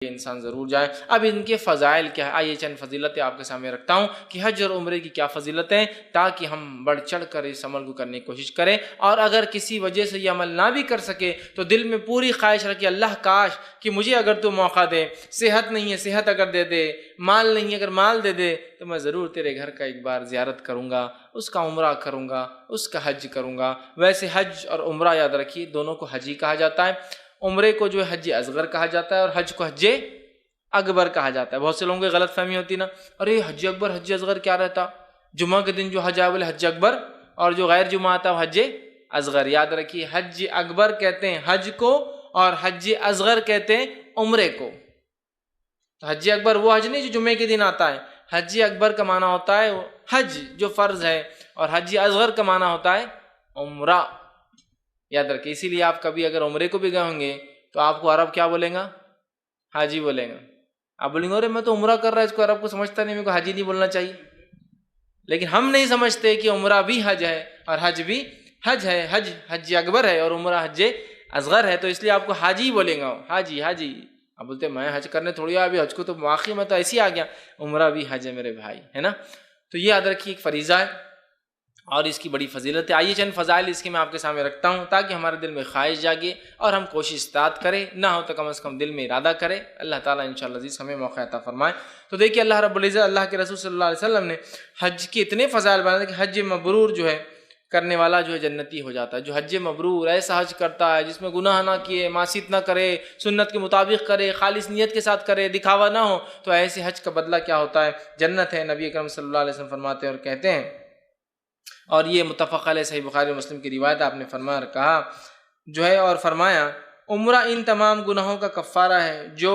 انسان ضرور جائے۔ اب ان کے فضائل کیا ہے، آئیے چند فضیلتیں آپ کے سامنے رکھتا ہوں کہ حج اور عمرے کی کیا فضیلتیں، تاکہ ہم بڑھ چڑھ کر اس عمل کو کرنے کی کوشش کریں، اور اگر کسی وجہ سے یہ عمل نہ بھی کر سکے تو دل میں پوری خواہش رکھے اللہ کاش کہ مجھے اگر تو موقع دے، صحت نہیں ہے صحت اگر دے دے، مال نہیں ہے اگر مال دے دے تو میں ضرور تیرے گھر کا ایک بار زیارت کروں گا، اس کا عمرہ کروں گا، اس کا حج کروں گا۔ ویسے حج اور عمرہ یاد رکھیے دونوں کو حج ہی کہا جاتا ہے، عمرے کو جو ہے حج اصغر کہا جاتا ہے اور حج کو حج اکبر کہا جاتا ہے۔ بہت سے لوگوں کو غلط فہمی ہوتی نا، ارے حج اکبر حج اصغر کیا رہتا، جمعہ کے دن جو حج آئے حج اکبر، اور جو غیر جمعہ آتا ہے وہ حج اصغر۔ یاد رکھیے حج اکبر کہتے ہیں حج کو، اور حج اصغر کہتے ہیں عمرے کو۔ تو حج اکبر وہ حج نہیں جو جمعے کے دن آتا ہے، حج اکبر کا معنی ہوتا ہے حج جو فرض ہے، اور حج اصغر کا معنی ہوتا ہے عمرہ۔ یاد رکھیے، اسی لیے آپ کبھی اگر عمرے کو بھی گئے ہوں گے تو آپ کو عرب کیا بولیں گا، حاجی بولیں گا۔ آپ بولیں گے ارے میں تو عمرہ کر رہا ہے، اس کو عرب کو سمجھتا نہیں، میرے کو حاجی نہیں بولنا چاہیے۔ لیکن ہم نہیں سمجھتے کہ عمرہ بھی حج ہے اور حج بھی حج ہے، حج اکبر ہے اور عمرہ حج اصغر ہے، تو اس لیے آپ کو حاجی بولیں گا، حاجی حاجی۔ آپ بولتے میں حج کرنے تھوڑی آیا، ابھی حج کو تو واقعی میں تو ایسے ہی آ گیا، عمرہ بھی حج ہے میرے بھائی، ہے نا۔ تو یہ یاد رکھیے ایک فریضہ ہے اور اس کی بڑی فضیلت ہے۔ آئیے چند فضائل اس کے میں آپ کے سامنے رکھتا ہوں تاکہ ہمارے دل میں خواہش جاگے اور ہم کوشش استطاعت کریں، نہ ہو تو کم از کم دل میں ارادہ کریں۔ اللہ تعالیٰ انشاءاللہ عزیز ہمیں موقع عطا فرمائے۔ تو دیکھیے اللہ رب العزت، اللہ کے رسول صلی اللہ علیہ وسلم نے حج کے اتنے فضائل بیان کہ حج مبرور جو ہے کرنے والا جو ہے جنتی ہو جاتا ہے۔ جو حج مبرور ایسا حج کرتا ہے جس میں گناہ نہ کیے، معصیت نہ کرے، سنت کے مطابق کرے، خالص نیت کے ساتھ کرے، دکھاوا نہ ہو، تو ایسے حج کا بدلہ کیا ہوتا ہے، جنت ہے۔ نبی اکرم صلی اللہ علیہ وسلم فرماتے ہیں اور کہتے ہیں، اور یہ متفق علیہ صحیح بخاری و مسلم کی روایت، آپ نے فرمایا اور کہا جو ہے، اور فرمایا عمرہ ان تمام گناہوں کا کفارہ ہے جو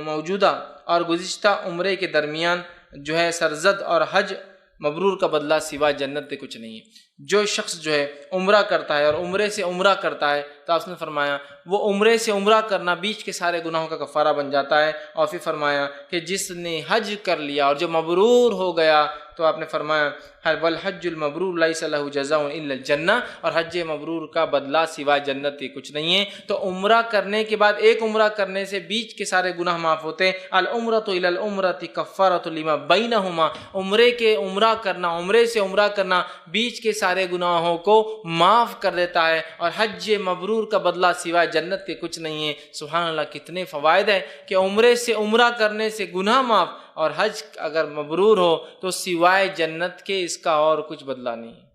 موجودہ اور گزشتہ عمرے کے درمیان جو ہے سرزد، اور حج مبرور کا بدلہ سوائے جنت کے کچھ نہیں ہے۔ جو شخص جو ہے عمرہ کرتا ہے اور عمرے سے عمرہ کرتا ہے تو آپ نے فرمایا وہ عمرے سے عمرہ کرنا بیچ کے سارے گناہوں کا کفارہ بن جاتا ہے۔ اور پھر فرمایا کہ جس نے حج کر لیا اور جو مبرور ہو گیا تو آپ نے فرمایا والحج المبرور لیس له جزاء الا الجنہ، اور حج مبرور کا بدلہ سوائے جنت کے کچھ نہیں ہے۔ تو عمرہ کرنے کے بعد ایک عمرہ کرنے سے بیچ کے سارے گناہ معاف ہوتے ہیں۔ العمرۃ الی العمرۃ کفارۃ لما بینہما، عمرہ کرنا، عمرے سے عمرہ کرنا بیچ کے سارے گناہوں کو معاف کر دیتا ہے، اور حج مبرور کا بدلہ سوائے جنت کے کچھ نہیں ہے۔ سبحان اللہ، کتنے فوائد ہیں کہ عمرے سے عمرہ کرنے سے گناہ معاف، اور حج اگر مبرور ہو تو سوائے جنت کے اس کا اور کچھ بدلہ نہیں ہے،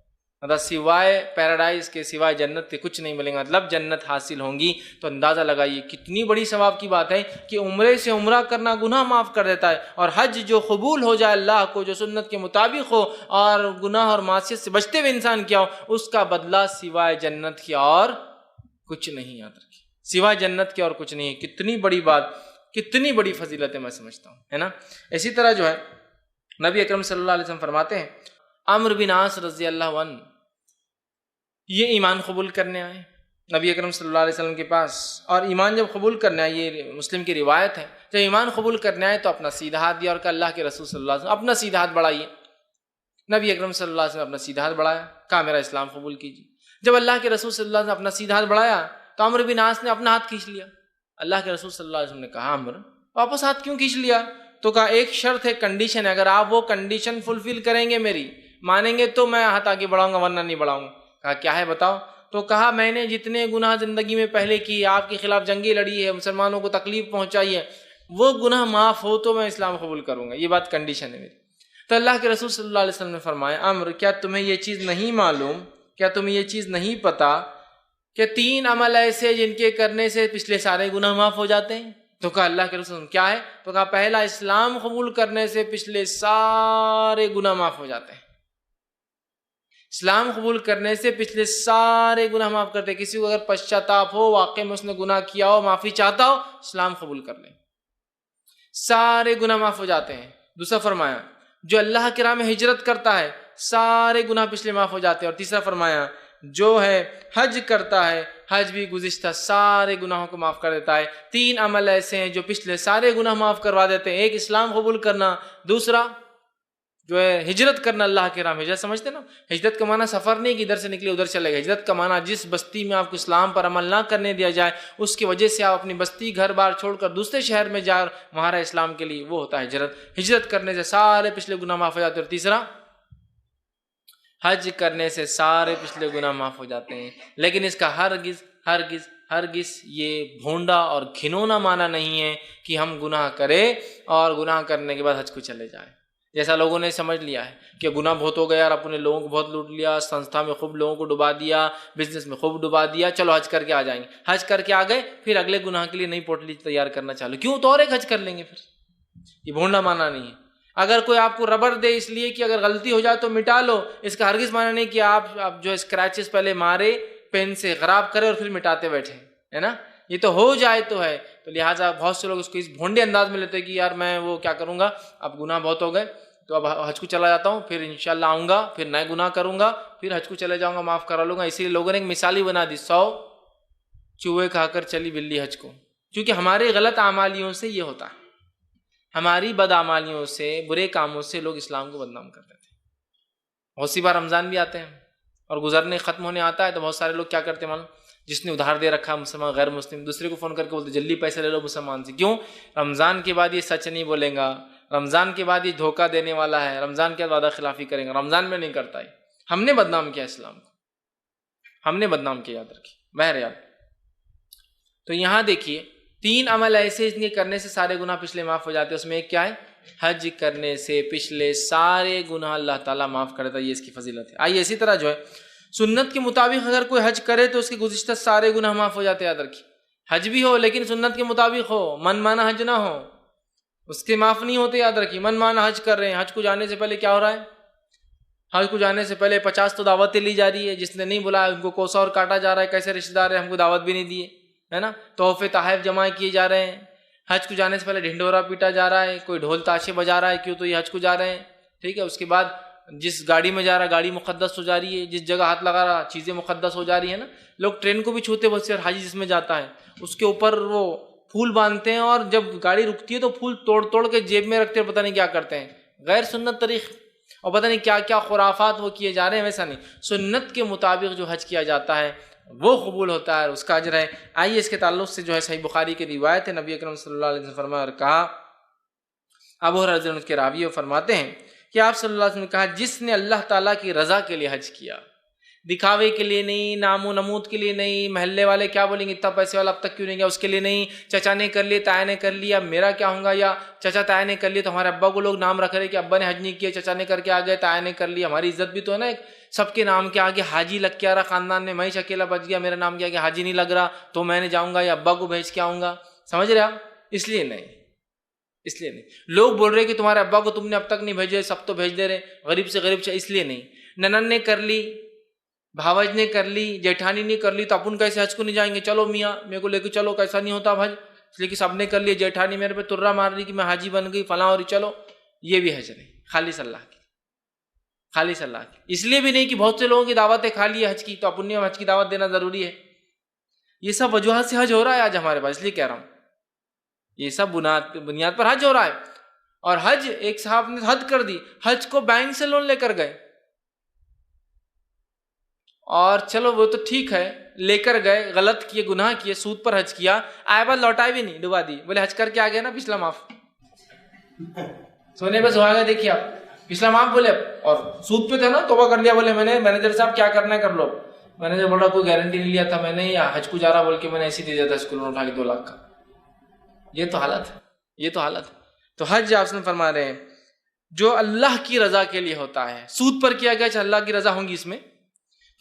مطلب سوائے پیراڈائز کے، سوائے جنت کے کچھ نہیں ملیں گا، مطلب جنت حاصل ہوں گی۔ تو اندازہ لگائیے کتنی بڑی ثواب کی بات ہے کہ عمرے سے عمرہ کرنا گناہ معاف کر دیتا ہے، اور حج جو قبول ہو جائے اللہ کو، جو سنت کے مطابق ہو اور گناہ اور معصیت سے بچتے ہوئے انسان کیا ہو، اس کا بدلہ سوائے جنت کی اور کچھ نہیں۔ یاد رکھیے سوائے جنت کے اور کچھ نہیں ہے۔ کتنی بڑی بات، کتنی بڑی فضیلت ہے، میں سمجھتا ہوں، ہے نا۔ اسی طرح جو ہے نبی اکرم صلی اللہ علیہ وسلم فرماتے ہیں، عمرو بن عاص رضی اللہ عنہ یہ ایمان قبول کرنے آئے نبی اکرم صلی اللہ علیہ وسلم کے پاس، اور ایمان جب قبول کرنے آئے، یہ مسلم کی روایت ہے، جب ایمان قبول کرنے آئے تو اپنا سیدھا ہاتھ دیا اور کہا اللہ کے رسول صلی اللہ علیہ وسلم اپنا سیدھا ہاتھ بڑھائیے۔ نبی اکرم صلی اللہ علیہ وسلم اپنا سیدھا ہاتھ بڑھایا، کہا میرا اسلام قبول کیجیے۔ جب اللہ کے رسول صلی اللہ علیہ وسلم اپنا سیدھا ہاتھ بڑھایا تو عمرو بن عاص نے اپنا ہاتھ کھینچ لیا۔ اللہ کے رسول صلی اللہ علیہ وسلم نے کہا عمرو واپس ہاتھ کیوں کھینچ لیا؟ تو کہا ایک شرط ہے، کنڈیشن ہے، اگر آپ وہ کنڈیشن فلفل کریں گے، میری مانیں گے تو میں ہاتھ آگے بڑھاؤں گا، ورنہ نہیں بڑھاؤں گا۔ کہا کیا ہے بتاؤ؟ تو کہا میں نے جتنے گناہ زندگی میں پہلے کی، آپ کے خلاف جنگیں لڑی ہے، مسلمانوں کو تکلیف پہنچائی ہے، وہ گناہ معاف ہو تو میں اسلام قبول کروں گا، یہ بات کنڈیشن ہے میری۔ تو اللہ کے رسول صلی اللہ علیہ وسلم نے فرمایا عمرو کیا تمہیں یہ چیز نہیں معلوم، کیا تمہیں یہ چیز نہیں پتا کہ 3 عمل ایسے جن کے کرنے سے پچھلے سارے گناہ معاف ہو جاتے ہیں؟ تو کہا اللہ کے رسول کیا ہے؟ تو کہا پہلا اسلام قبول کرنے سے پچھلے سارے گناہ معاف ہو جاتے ہیں۔ اسلام قبول کرنے سے پچھلے سارے گناہ معاف کرتے ہیں۔ کسی کو اگر پشچاتاپ ہو، واقعی میں اس نے گناہ کیا ہو، معافی چاہتا ہو، اسلام قبول کر لیں، سارے گناہ معاف ہو جاتے ہیں۔ دوسرا فرمایا جو اللہ کی راہ میں ہجرت کرتا ہے سارے گناہ پچھلے معاف ہو جاتے ہیں۔ اور تیسرا فرمایا جو ہے حج کرتا ہے، حج بھی گزشتہ سارے گناہوں کو معاف کر دیتا ہے۔ 3 عمل ایسے ہیں جو پچھلے سارے گناہ معاف کروا دیتے ہیں، ایک اسلام قبول کرنا، دوسرا جو ہے ہجرت کرنا اللہ کے راہ میں، ہجرت سمجھتے نا؟ ہجرت کا معنی سفر نہیں کہ ادھر سے نکلے ادھر چلے گئے. ہجرت کا معنی جس بستی میں آپ کو اسلام پر عمل نہ کرنے دیا جائے اس کی وجہ سے آپ اپنی بستی گھر بار چھوڑ کر دوسرے شہر میں جا وہاں رہے اسلام کے لیے، وہ ہوتا ہے ہجرت. ہجرت کرنے سے سارے پچھلے گناہ معاف ہو جاتے ہیں. اور تیسرا، حج کرنے سے سارے پچھلے گناہ معاف ہو جاتے ہیں. لیکن اس کا ہرگز ہرگز ہرگز یہ بھونڈا اور گھنونا معنی نہیں ہے کہ ہم گناہ کریں اور گناہ کرنے کے بعد حج کو چلے جائیں. جیسا لوگوں نے سمجھ لیا ہے کہ گناہ بہت ہو گیا اور اپنے لوگوں کو بہت لوٹ لیا، سنستھا میں خوب لوگوں کو ڈبا دیا، بزنس میں خوب ڈبا دیا، چلو حج کر کے آ جائیں گے. حج کر کے آ گئے، پھر اگلے گناہ کے لیے نئی پوٹلی تیار کرنا چالو کیوں؟ تو اور ایک حج کر لیں گے. پھر یہ بھونڈا معنی نہیں ہے. اگر کوئی آپ کو ربڑ دے اس لیے کہ اگر غلطی ہو جائے تو مٹا لو، اس کا ہرگز معنی نہیں کہ آپ جو اسکریچز پہلے مارے پین سے خراب کرے اور پھر مٹاتے بیٹھے، ہے نا؟ یہ تو ہو جائے تو ہے. تو لہٰذا بہت سے لوگ اس کو اس بھونڈے انداز میں لیتے ہیں کہ یار میں وہ کیا کروں گا، اب گناہ بہت ہو گئے تو اب حج کو چلا جاتا ہوں، پھر انشاءاللہ آؤں گا، پھر نئے گناہ کروں گا، پھر حج کو چلے جاؤں گا، معاف کرا لوں گا. اسی لیے لوگوں نے ایک مثال ہی بنا دی، 100 چوہے کھا کر چلی بلی حج کو. کیونکہ ہمارے غلط اعمالیوں سے یہ ہوتا ہے، ہماری بدعمالیوں سے، برے کاموں سے لوگ اسلام کو بدنام کرتے تھے. بہت سی بار رمضان بھی آتے ہیں اور گزرنے ختم ہونے آتا ہے تو بہت سارے لوگ کیا کرتے ہیں معلوم؟ جس نے ادھار دے رکھا مسلمان غیر مسلم، دوسرے کو فون کر کے بولتے جلدی پیسے لے لو مسلمان سے. کیوں؟ رمضان کے بعد یہ سچ نہیں بولیں گا، رمضان کے بعد یہ دھوکہ دینے والا ہے، رمضان کے بعد وعدہ خلافی کریں گا. رمضان میں نہیں کرتا ہے. ہم نے بدنام کیا اسلام کو، ہم نے بدنام کیا، یاد رکھیے. بہرحال تو یہاں دیکھیے 3 عمل ایسے اس کے کرنے سے سارے گناہ پچھلے معاف ہو جاتے ہیں. اس میں ایک کیا ہے؟ حج کرنے سے پچھلے سارے گناہ اللہ تعالیٰ معاف کر دیتا ہے. یہ اس کی فضیلت ہے. آئیے اسی طرح جو ہے سنت کے مطابق اگر کوئی حج کرے تو اس کے گزشتہ سارے گناہ معاف ہو جاتے ہیں. یاد رکھیے حج بھی ہو لیکن سنت کے مطابق ہو، من مانا حج نہ ہو، اس کے معاف نہیں ہوتے. یاد رکھیے من مانا حج کر رہے ہیں، حج کو جانے سے پہلے کیا ہو رہا ہے؟ حج کو جانے سے پہلے 50 تو دعوتیں لی جا رہی ہے، جس نے نہیں بلایا ان کو کوسا اور کاٹا جا رہا ہے، کیسے رشتہ دار ہیں ہم کو دعوت بھی نہیں دیے، ہے نا؟ تحفے تحائف جمع کیے جا رہے ہیں. حج کو جانے سے پہلے ڈھنڈورا پیٹا جا رہا ہے، کوئی ڈھول تاشے بجا رہا ہے، کیوں؟ تو یہ حج کو جا رہے ہیں. ٹھیک ہے. اس کے بعد جس گاڑی میں جا رہا ہے گاڑی مقدس ہو جا رہی ہے، جس جگہ ہاتھ لگا رہا چیزیں مقدس ہو جا رہی ہیں نا. لوگ ٹرین کو بھی چھوتے بہت سے، اور حاجی جس میں جاتا ہے اس کے اوپر وہ پھول باندھتے ہیں اور جب گاڑی رکتی ہے تو پھول توڑ توڑ کے جیب میں رکھتے ہیں، پتہ نہیں کیا کرتے ہیں، غیر سنت طریقے اور پتہ نہیں کیا کیا خرافات وہ کیے جا رہے ہیں. ویسا نہیں، سنت کے مطابق جو حج کیا جاتا ہے وہ قبول ہوتا ہے، اس کا اجر ہے. آئیے اس کے تعلق سے جو ہے صحیح بخاری کی روایت ہے، نبی اکرم صلی اللہ علیہ وسلم فرمایا اور کہا، ابو ہریرہ رضی اللہ عنہ کے راوی فرماتے ہیں کہ آپ صلی اللہ علیہ وسلم نے کہا جس نے اللہ تعالیٰ کی رضا کے لیے حج کیا، دکھاوے کے لیے نہیں، نام و نمود کے لیے نہیں، محلے والے کیا بولیں گے اتنا پیسے والا اب تک کیوں نہیں گیا، اس کے لیے نہیں، چچا نے کر لیے، تایا نے کر لیا، میرا کیا ہوں گا، یا چچا تایا نے کر لیا تو ہمارے ابا کو لوگ نام رکھ رہے کہ ابا نے حج نہیں کیا، چچا نے کر کے آ گئے، تایا نے کر لیا. ہماری عزت بھی تو ہے نا، سب کے نام کے آگے حاجی لگ کے آ رہا خاندان میں، میں ہی اکیلا بچ گیا، میرا نام کیا کہ حاجی نہیں لگ رہا تو میں نے جاؤں گا یا ابا کو بھیج کے آؤں گا. سمجھ رہے آپ؟ اس لیے نہیں، اس لیے نہیں. لوگ بول رہے کہ تمہارے ابا کو تم نے اب تک نہیں بھیجے، سب تو بھیج دے رہے، غریب سے غریب چاہے، اس لیے نہیں. ننن نے کر لی، بھاوج نے کر لی، جیٹھانی نے کر لی تو اپن کیسے حج کو نہیں جائیں گے؟ چلو میاں میرے کو لے کے چلو، کیسا نہیں ہوتا حج، اس لیے کہ سب نے کر لیا. جیٹھانی میرے پہ ترا مار رہی کہ میں حاجی بن گئی فلاں، اور چلو، یہ بھی حج نہیں، خالص اللہ کی، خالص اللہ کی. اس لیے بھی نہیں کہ بہت سے لوگوں کی دعوتیں کھا لی حج کی تو اپن نے حج کی دعوت دینا ضروری ہے. یہ سب وجوہات سے حج ہو رہا ہے آج ہمارے پاس، اس لیے کہہ رہا ہوں یہ سب بنیاد پر حج ہو رہا ہے. اور حج ایک صاحب نے حد کر دی، حج کو بینک سے لون لے کر گئے، اور چلو وہ تو ٹھیک ہے، لے کر گئے، غلط کیے، گناہ کیے، سود پر حج کیا، آئے بعد لوٹائے بھی نہیں، ڈبا دی. بولے حج کر کے آ گئے نا پچھلا معاف، سونے پہ سہاگا. دیکھیے آپ پچھلا معاف بولے، اور سود پہ تھا نا، توبہ کر لیا. بولے میں نے مینیجر صاحب کیا کرنا ہے کر لو. مینیجر بول رہا کوئی گارنٹی نہیں لیا تھا میں نے، یا حج کو جا رہا بول کے میں نے ایسے دے دیا تھا اسکول میں اٹھا کے 2 لاکھ کا. یہ تو حالت ہے، یہ تو حالت ہے. تو حج آپ سے فرما رہے ہیں جو اللہ کی رضا کے لیے ہوتا ہے، سود پر کیا گیا اللہ کی رضا ہوں گی اس میں،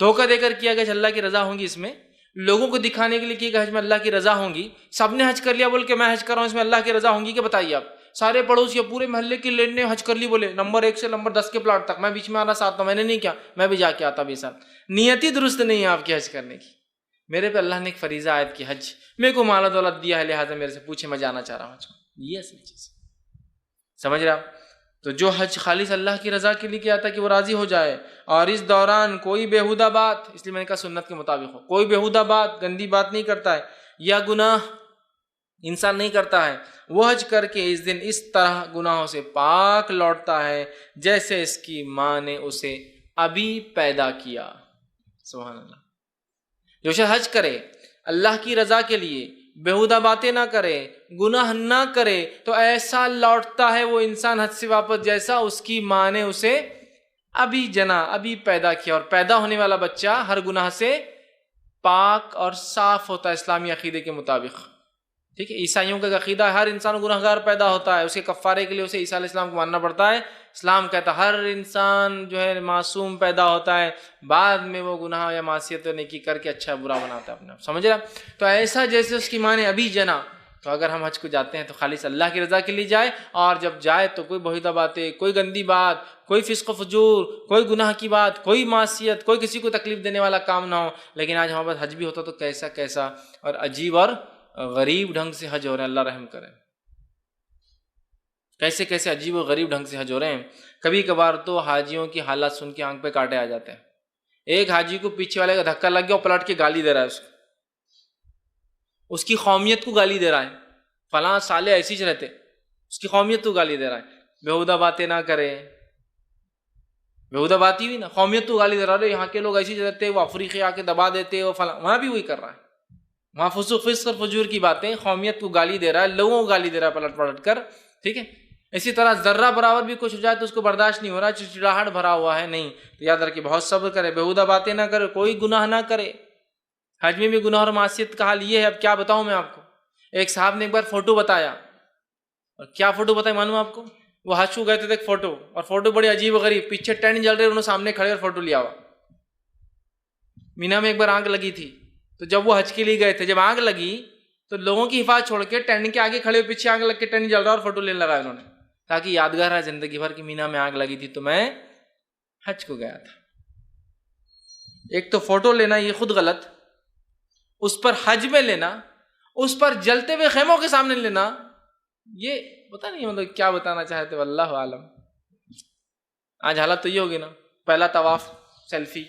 دھوکہ دے کر کیا گیا اللہ کی رضا ہوں گی اس میں، لوگوں کو دکھانے کے لیے کیا گیا حج میں اللہ کی رضا ہوں گی. سب نے حج کر لیا بول کے میں حج کر رہا ہوں، اس میں اللہ کی رضا ہوں گی کہ بتائیے آپ. سارے پڑوسی یا پورے محلے کے لیڈ نے حج کر لی، بولے نمبر 1 سے نمبر 10 کے پلاٹ تک، میں بیچ میں آنا ساتھ، میں نے نہیں کیا، میں بھی جا کے آتا بھی ساتھ. نیتی درست نہیں ہے آپ کی حج کرنے کی. میرے پہ اللہ نے ایک فریضہ عائد کی حج، میرے کو مال و دولت دیا ہے لہٰذا میرے سے پوچھے میں جانا چاہ رہا ہوں حج کو. یہ اصل چیز سمجھ رہے آپ؟ تو جو حج خالص اللہ کی رضا کے لیے کیا تھا کہ وہ راضی ہو جائے، اور اس دوران کوئی بیہودہ بات، اس لیے میں نے کہا سنت کے مطابق ہو، کوئی بیہودہ بات، گندی بات نہیں کرتا ہے، یا گناہ انسان نہیں کرتا ہے، وہ حج کر کے اس دن اس طرح گناہوں سے پاک لوٹتا ہے جیسے اس کی ماں نے اسے ابھی پیدا کیا۔ سبحان اللہ۔ جو شخص حج کرے اللہ کی رضا کے لیے، بیہودہ باتیں نہ کرے، گناہ نہ کرے، تو ایسا لوٹتا ہے وہ انسان حج سے واپس جیسا اس کی ماں نے اسے ابھی جنا، ابھی پیدا کیا۔ اور پیدا ہونے والا بچہ ہر گناہ سے پاک اور صاف ہوتا ہے اسلامی عقیدے کے مطابق، ٹھیک ہے۔ عیسائیوں کا عقیدہ ہے ہر انسان گناہ گار پیدا ہوتا ہے، اس کے کفارے کے لیے اسے عیسیٰ علیہ السلام کو ماننا پڑتا ہے۔ اسلام کہتا ہے ہر انسان جو ہے معصوم پیدا ہوتا ہے، بعد میں وہ گناہ یا معصیت و نیکی کر کے اچھا برا بناتا ہے اپنے آپ، سمجھ رہا؟ تو ایسا جیسے اس کی ماں نے ابھی جنا، تو اگر ہم حج کو جاتے ہیں تو خالص اللہ کی رضا کے لیے جائے، اور جب جائے تو کوئی بہیدہ باتیں، کوئی گندی بات، کوئی فسق و فجور، کوئی گناہ کی بات، کوئی معصیت، کوئی کسی کو تکلیف دینے والا کام نہ ہو۔ لیکن آج ہمارے پاس حج بھی ہوتا تو کیسا کیسا اور عجیب اور غریب ڈھنگ سے حج ہو رہے ہیں، اللہ رحم کرے۔ کیسے کیسے عجیب و غریب ڈھنگ سے حج ہو رہے ہیں۔ کبھی کبھار تو حاجیوں کی حالات سن کے آنکھ پہ کاٹے آ جاتے ہیں۔ ایک حاجی کو پیچھے والے کا دھکا لگ گیا اور پلٹ کے گالی دے رہا ہے، اس کی قومیت کو گالی دے رہا ہے، فلاں سالے ایسی ہی رہتے، اس کی قومیت کو گالی دے رہا ہے۔ بیہودہ باتیں نہ کرے، بیہودہ بات ہی ہوئی نا، قومیت کو گالی دے رہا ہے، یہاں کے لوگ ایسی رہتے، وہ افریقی آ کے دبا دیتے، وہ فلاں، وہاں بھی وہی کر رہا ہے، وہاں فسق اور فجور کی باتیں، قومیت کو گالی دے رہا ہے، لوگوں کو گالی دے رہا ہے پلٹ پلٹ کر، ٹھیک ہے۔ اسی طرح ذرہ برابر بھی کچھ ہو جائے تو اس کو برداشت نہیں ہو رہا، چڑچڑاہٹ بھرا ہوا ہے، نہیں تو یاد رکھے بہت صبر کرے، بیہودہ باتیں نہ کرے، کوئی گناہ نہ کرے۔ حج میں بھی گناہ اور معصیت کا حال یہ ہے، اب کیا بتاؤں میں آپ کو۔ ایک صاحب نے ایک بار فوٹو بتایا، اور کیا فوٹو بتایا معلوم آپ کو؟ وہ حج کو گئے تھے ایک فوٹو، اور فوٹو بڑی عجیب و غریب، پیچھے ٹینٹ جل رہے، انہوں سامنے کھڑے اور فوٹو لیا ہوا۔ مینا میں ایک بار آگ لگی تھی، تو جب وہ حج کے لیے گئے تھے، جب آگ لگی تو لوگوں کی حفاظت چھوڑ کے ٹینٹ کے آگے کھڑے ہوئے، پیچھے آگ لگ کے ٹینٹ جل رہا اور فوٹو لینے لگا انہوں نے، تاکہ یادگار ہے زندگی بھر کی مینا میں آگ لگی تھی تو میں حج کو گیا تھا۔ ایک تو فوٹو لینا یہ خود غلط، اس پر حج میں لینا، اس پر جلتے ہوئے خیموں کے سامنے لینا، یہ پتہ نہیں مطلب کیا بتانا چاہتے واللہ عالم۔ آج حالت تو یہ ہوگی نا، پہلا طواف سیلفی،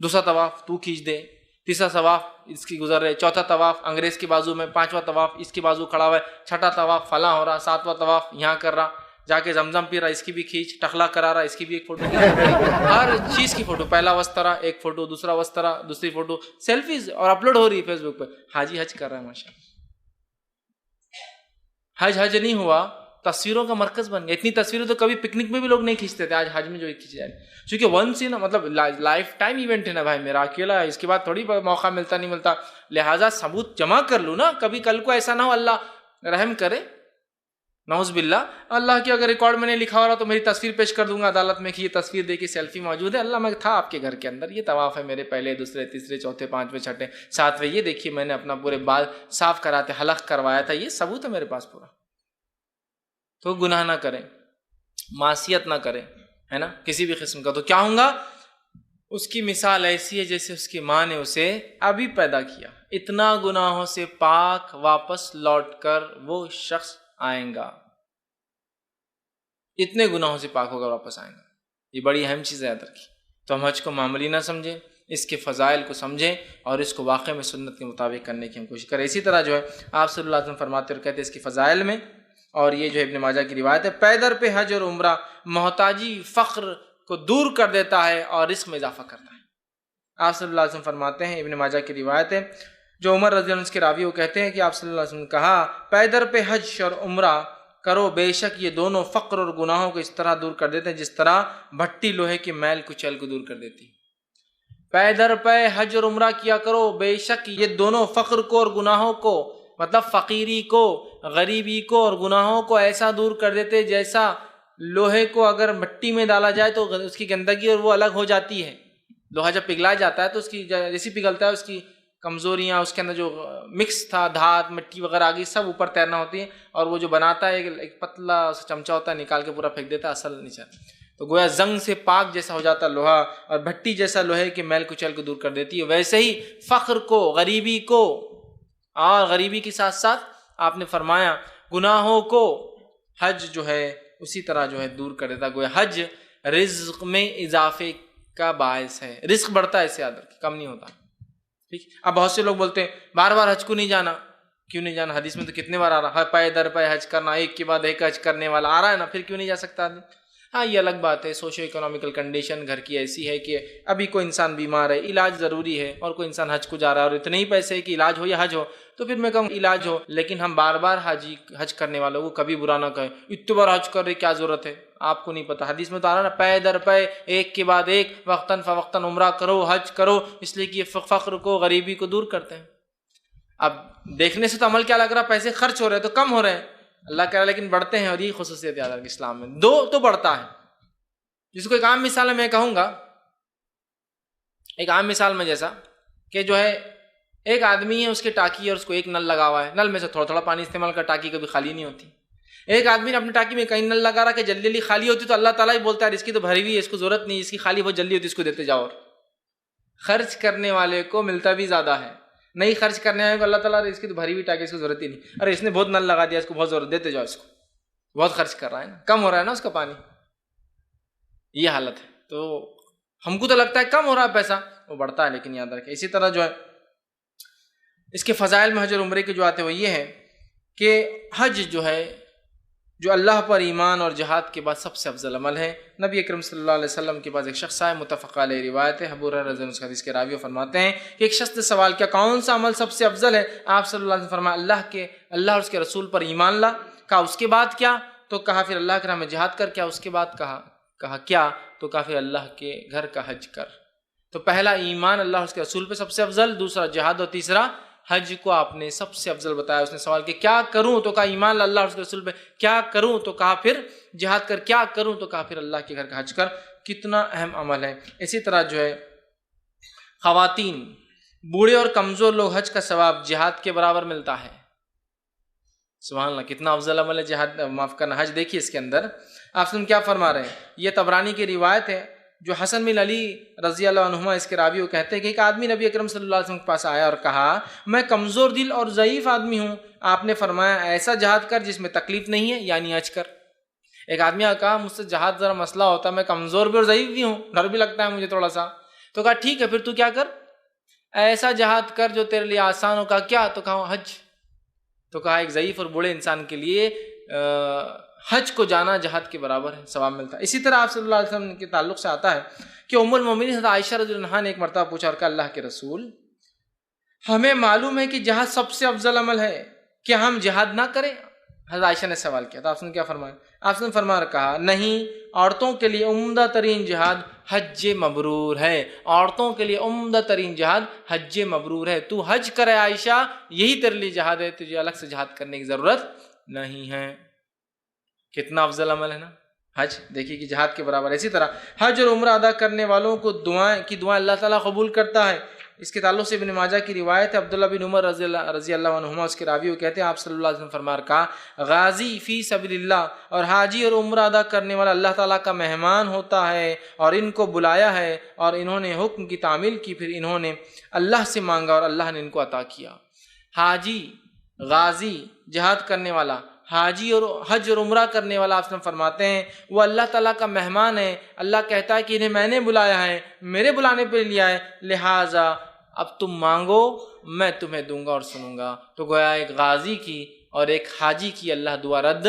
دوسرا طواف تو کھینچ دے، تیسرا طواف اس کی گزر رہے، چوتھا طواف انگریز کے بازو میں، پانچواں طواف اس کے بازو کھڑا ہوا ہے، چھٹا طواف فلاں ہو رہا، ساتواں طواف یہاں کر رہا، جا کے زمزم پی رہا، اس کی بھی کھینچ، ٹخلا کرا رہا، اس کی بھی ایک فوٹو، ہر چیز کی فوٹو، پہلا وسترا ایک فوٹو، دوسرا وسترا دوسری فوٹو، سیلفیز اور اپلوڈ ہو رہی ہے فیس بک پہ۔ حاجی حج کر رہا ہے ماشاء اللہ۔ حج نہیں ہوا، تصویروں کا مرکز بن گیا۔ اتنی تصویریں تو کبھی پکنک میں بھی لوگ نہیں کھینچتے تھے، آج حج میں جو کھینچ جائے، کیونکہ ونس نا مطلب لائف ٹائم ایونٹ ہے نا بھائی، میرا اکیلا ہے، اس کے بعد تھوڑی موقع ملتا نہیں ملتا، لہٰذا ثبوت جمع کر لوں نا، کبھی کل کو ایسا نہ ہو، اللہ رحم کرے، نعوذ باللہ، اللہ کی اگر ریکارڈ میں نے لکھا ہو رہا تو میری تصویر پیش کر دوں گا عدالت میں کہ یہ تصویر دیکھی، سیلفی موجود ہے، اللہ میں تھا آپ کے گھر کے اندر، یہ طواف ہے میرے، پہلے دوسرے تیسرے چوتھے پانچویں چھٹے ساتویں، یہ دیکھیے میں نے اپنا پورے بال صاف کراتے حلق کروایا تھا، یہ ثبوت ہے میرے پاس پورا۔ تو گناہ نہ کریں، معصیت نہ کریں، ہے نا، کسی بھی قسم کا، تو کیا ہوں گا؟ اس کی مثال ایسی ہے جیسے اس کی ماں نے اسے ابھی پیدا کیا، اتنا گناہوں سے پاک واپس لوٹ کر وہ شخص آئیں گا، اتنے گناہوں سے پاک ہو کر واپس آئیں گا۔ یہ بڑی اہم چیز ہے، یاد رکھیے۔ تو ہم حج کو معمولی نہ سمجھیں، اس کے فضائل کو سمجھیں اور اس کو واقع میں سنت کے مطابق کرنے کی ہم کوشش کریں۔ اسی طرح جو ہے آپ صلی اللہ علیہ وسلم فرماتے اور کہتے ہیں اس کے فضائل میں، اور یہ جو ابن ماجہ کی روایت ہے، پیدر پہ حج اور عمرہ محتاجی فقر کو دور کر دیتا ہے اور رزق میں اضافہ کرتا ہے۔ آپ صلی اللہ علیہ وسلم فرماتے ہیں، ابن ماجہ کی روایت ہے، جو عمر رضی اللہ عنہ کے راوی وہ کہتے ہیں کہ آپ صلی اللہ علیہ وسلم نے کہا، پیدر پہ حج اور عمرہ کرو، بے شک یہ دونوں فقر اور گناہوں کو اس طرح دور کر دیتے ہیں جس طرح بھٹی لوہے کی میل کچیل کو دور کر دیتی۔ پیدر پہ حج اور عمرہ کیا کرو، بے شک یہ دونوں فقر کو اور گناہوں کو، مطلب فقیری کو، غریبی کو اور گناہوں کو ایسا دور کر دیتے جیسا لوہے کو اگر مٹی میں ڈالا جائے تو اس کی گندگی اور وہ الگ ہو جاتی ہے۔ لوہا جب پگھلا جاتا ہے تو اس کی جیسی پگھلتا ہے، اس کی کمزوریاں، اس کے اندر جو مکس تھا دھات مٹی وغیرہ آ گئی، سب اوپر تیرنا ہوتی ہے، اور وہ جو بناتا ہے ایک پتلا چمچہ ہوتا ہے، نکال کے پورا پھینک دیتا ہے اصل نیچے، تو گویا زنگ سے پاک جیسا ہو جاتا ہے لوہا، اور بھٹی جیسا لوہے کے میل کچیل کو دور کر دیتی ہے۔ ویسے ہی فقر کو، غریبی کو، اور غریبی کے ساتھ ساتھ آپ نے فرمایا گناہوں کو حج جو ہے اسی طرح جو ہے دور کر دیتا۔ گویا حج رزق میں اضافے کا باعث ہے، رزق بڑھتا ہے، اس سے یاد رکھیں، کم نہیں ہوتا۔ ٹھیک، اب بہت سے لوگ بولتے ہیں بار بار حج کو نہیں جانا، کیوں نہیں جانا؟ حدیث میں تو کتنے بار آ رہا ہے پے در پے حج کرنا، ایک کے بعد ایک حج کرنے والا آ رہا ہے نا، پھر کیوں نہیں جا سکتا آدمی؟ ہاں یہ الگ بات ہے، سوشو اکنامیکل کنڈیشن گھر کی ایسی ہے کہ ابھی کوئی انسان بیمار ہے، علاج ضروری ہے، اور کوئی انسان حج کو جا رہا ہے اور اتنے ہی پیسے ہے کہ علاج ہو یا حج ہو، تو پھر میں کہوں علاج ہو، لیکن ہم بار بار حج کرنے والوں کو کبھی برا نہ کہیں، اتنے بار حج کر رہے کیا ضرورت ہے؟ آپ کو نہیں پتا، حدیث میں تو آ رہا نا پے در پے ایک کے بعد ایک وقتاً فوقتاً عمرہ کرو، حج کرو، اس لیے کہ یہ فقر کو غریبی کو دور کرتے ہیں۔ اب دیکھنے سے تو عمل کیا لگ رہا، پیسے خرچ ہو رہے ہیں تو کم ہو رہے ہیں، اللہ کہہ رہا لیکن بڑھتے ہیں، اور یہ خصوصیت یاد رکھیں اسلام میں دو تو بڑھتا ہے۔ جس کو ایک عام مثال میں کہوں گا، ایک عام مثال میں جیسا کہ جو ہے ایک آدمی ہے، اس کے ٹانکی ہے اور اس کو ایک نل لگا ہوا ہے، نل میں سے تھوڑا تھوڑا پانی استعمال کر، ٹانکی کبھی خالی نہیں ہوتی۔ ایک آدمی نے اپنی ٹانکی میں کئی نل لگا رہا کہ جلدی جلدی خالی ہوتی، تو اللہ تعالیٰ ہی بولتا ہے اس کی تو بھری ہوئی ہے، اس کو ضرورت نہیں، اس کی خالی بہت جلدی ہوتی، اس کو دیتے جاؤ۔ اور خرچ کرنے والے کو ملتا بھی زیادہ ہے، نہیں خرچ کرنے والے کو اللہ تعالیٰ اس کی تو بھری ہوئی ٹانکی، اس کو ضرورت ہی نہیں، ارے اس نے بہت نل لگا دیا، اس کو بہت ضرورت، دیتے جاؤ، اس کو بہت خرچ کر رہا ہے نا، کم ہو رہا ہے نا اس کا پانی، یہ حالت ہے۔ تو ہم کو تو لگتا ہے کم ہو رہا ہے پیسہ، وہ بڑھتا ہے، لیکن یاد رکھیں اسی طرح جو ہے اس کے فضائل میں حج اور عمرے کے جو آتے ہیں وہ یہ ہے کہ حج جو ہے جو اللہ پر ایمان اور جہاد کے بعد سب سے افضل عمل ہے۔ نبی اکرم صلی اللہ علیہ وسلم کے پاس ایک شخص آئے، متفق علیہ روایت ہے، ابو ہریرہ رضی اللہ عنہ حدیث کے راوی فرماتے ہیں کہ ایک شخص نے سوال کیا کون سا عمل سب سے افضل ہے؟ آپ صلی اللہ علیہ وسلم فرمایا اللہ اور اس کے رسول پر ایمان لا۔ کہا اس کے بعد کیا؟ تو کہا پھر اللہ کے راہ میں جہاد کر۔ کیا اس کے بعد؟ کہا کیا؟ تو کہا پھر اللہ کے گھر کا حج کر۔ تو پہلا ایمان اللہ اور اس کے رسول پہ سب سے افضل، دوسرا جہاد، اور تیسرا حج کو آپ نے سب سے افضل بتایا۔ اس نے سوال کیا کیا کروں؟ تو کہا ایمان اللہ اور اس کے رسول پہ۔ کیا کروں؟ تو کہا پھر جہاد کر۔ کیا کروں؟ تو کہا پھر اللہ کے گھر کا حج کر۔ کتنا اہم عمل ہے۔ اسی طرح جو ہے خواتین، بوڑھے اور کمزور لوگ حج کا ثواب جہاد کے برابر ملتا ہے۔ سبحان اللہ، کتنا افضل عمل ہے جہاد، معاف کرنا حج۔ دیکھیے اس کے اندر آپ سن کیا فرما رہے ہیں، یہ طبرانی کی روایت ہے جو حسن بن علی رضی اللہ عنہما اس کے راوی وہ کہتے ہیں کہ ایک آدمی نبی اکرم صلی اللہ علیہ وسلم کے پاس آیا اور کہا میں کمزور دل اور ضعیف آدمی ہوں۔ آپ نے فرمایا ایسا جہاد کر جس میں تکلیف نہیں ہے، یعنی حج کر۔ ایک آدمی نے کہا مجھ سے جہاد ذرا مسئلہ ہوتا ہے، میں کمزور بھی اور ضعیف بھی ہوں، ڈر بھی لگتا ہے مجھے تھوڑا سا۔ تو کہا ٹھیک ہے پھر تو کیا کر، ایسا جہاد کر جو تیرے لیے آسان ہو۔ کہا کیا؟ تو کہا حج۔ تو کہا ایک ضعیف اور بوڑھے انسان کے لیے حج کو جانا جہاد کے برابر ہے، ثواب ملتا ہے۔ اسی طرح آپ صلی اللہ علیہ وسلم کے تعلق سے آتا ہے کہ ام المومنین حضرت عائشہ رضی اللہ عنہا نے ایک مرتبہ پوچھا اور کہا اللہ کے رسول ہمیں معلوم ہے کہ جہاد سب سے افضل عمل ہے، کیا ہم جہاد نہ کریں؟ حضرت عائشہ نے سوال کیا تو آپ نے کیا فرمایا؟ آپ نے فرمایا کہا نہیں، عورتوں کے لیے عمدہ ترین جہاد حج مبرور ہے، عورتوں کے لیے عمدہ ترین جہاد حج مبرور ہے۔ تو حج کرے عائشہ، یہی تیرے لیے جہاد ہے، تجھے الگ سے جہاد کرنے کی ضرورت نہیں ہے۔ کتنا افضل عمل ہے نا حج، دیکھیے کہ جہاد کے برابر۔ اسی طرح حج اور عمرہ ادا کرنے والوں کو دعائیں اللہ تعالیٰ قبول کرتا ہے۔ اس کے تعلق سے ابن ماجہ کی روایت ہے، عبداللہ بن عمر رضی اللہ عنہما اس کے راوی وہ کہتے ہیں آپ صلی اللہ علیہ وسلم فرمایا کہا غازی فی سبیل اللہ، اور حاجی اور عمرہ ادا کرنے والا اللہ تعالیٰ کا مہمان ہوتا ہے، اور ان کو بلایا ہے اور انہوں نے حکم کی تعمیل کی، پھر انہوں نے اللہ سے مانگا اور اللہ نے ان کو عطا کیا۔ حاجی، غازی، جہاد کرنے والا، حاجی اور حج اور عمرہ کرنے والا آپ فرماتے ہیں وہ اللہ تعالیٰ کا مہمان ہے۔ اللہ کہتا ہے کہ انہیں میں نے بلایا ہے، میرے بلانے پہ لیا ہے، لہٰذا اب تم مانگو میں تمہیں دوں گا اور سنوں گا۔ تو گویا ایک غازی کی اور ایک حاجی کی اللہ دعا رد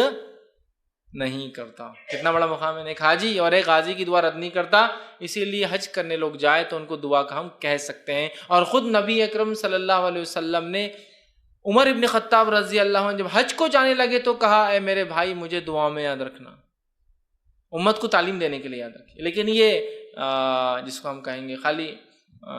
نہیں کرتا۔ کتنا بڑا مقام ہے، ایک حاجی اور ایک غازی کی دعا رد نہیں کرتا۔ اسی لیے حج کرنے لوگ جائے تو ان کو دعا کا ہم کہہ سکتے ہیں۔ اور خود نبی اکرم صلی اللہ علیہ وسلم نے عمر ابن خطاب رضی اللہ عنہ جب حج کو جانے لگے تو کہا اے میرے بھائی مجھے دعا میں یاد رکھنا، امت کو تعلیم دینے کے لیے یاد رکھیے۔ لیکن یہ جس کو ہم کہیں گے خالی